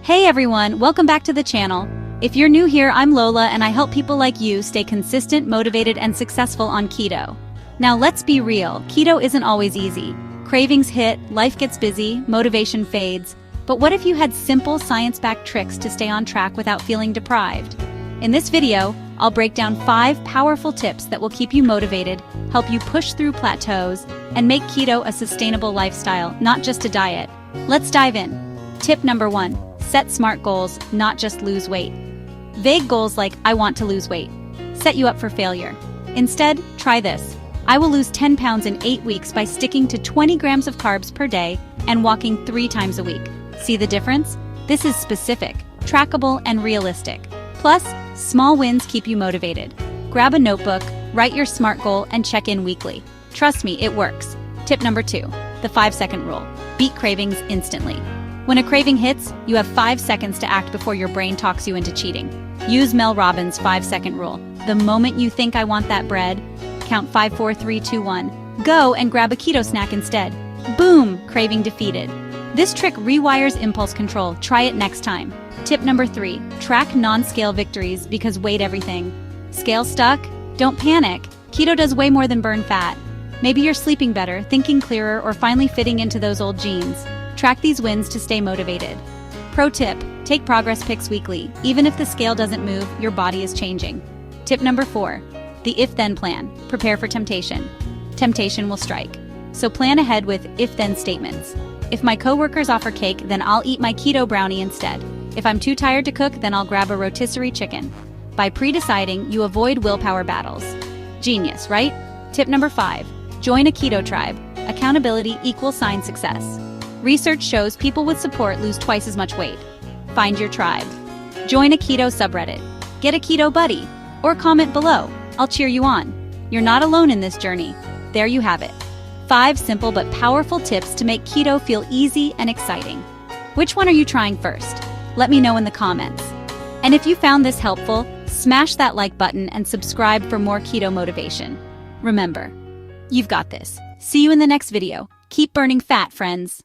Hey everyone, welcome back to the channel. If you're new here, I'm Lola and I help people like you stay consistent, motivated, and successful on keto. Now let's be real, keto isn't always easy. Cravings hit, life gets busy, motivation fades. But what if you had simple, science-backed tricks to stay on track without feeling deprived? In this video, I'll break down 5 powerful tips that will keep you motivated, help you push through plateaus, and make keto a sustainable lifestyle, not just a diet. Let's dive in. Tip number 1. Set smart goals, not just lose weight. Vague goals like, I want to lose weight, set you up for failure. Instead, try this. I will lose 10 pounds in 8 weeks by sticking to 20 grams of carbs per day and walking 3 times a week. See the difference? This is specific, trackable, and realistic. Plus, small wins keep you motivated. Grab a notebook, write your SMART goal, and check in weekly. Trust me, it works. Tip number 2, the 5-second rule. Beat cravings instantly. When a craving hits, you have 5 seconds to act before your brain talks you into cheating. Use Mel Robbins' 5-second rule. The moment you think I want that bread, count 5, 4, 3, 2, 1. Go and grab a keto snack instead. Boom, craving defeated. This trick rewires impulse control. Try it next time. Tip number 3, track non-scale victories because weight everything. Scale stuck? Don't panic. Keto does way more than burn fat. Maybe you're sleeping better, thinking clearer, or finally fitting into those old jeans. Track these wins to stay motivated. Pro tip, take progress pics weekly. Even if the scale doesn't move, your body is changing. Tip number 4, the if-then plan. Prepare for temptation. Temptation will strike. So plan ahead with if-then statements. If my coworkers offer cake, then I'll eat my keto brownie instead. If I'm too tired to cook, then I'll grab a rotisserie chicken. By pre-deciding, you avoid willpower battles. Genius, right? Tip number 5, join a keto tribe. Accountability equals success. Research shows people with support lose twice as much weight. Find your tribe. Join a keto subreddit. Get a keto buddy. Or comment below. I'll cheer you on. You're not alone in this journey. There you have it. 5 simple but powerful tips to make keto feel easy and exciting. Which one are you trying first? Let me know in the comments. And if you found this helpful, smash that like button and subscribe for more keto motivation. Remember, you've got this. See you in the next video. Keep burning fat, friends.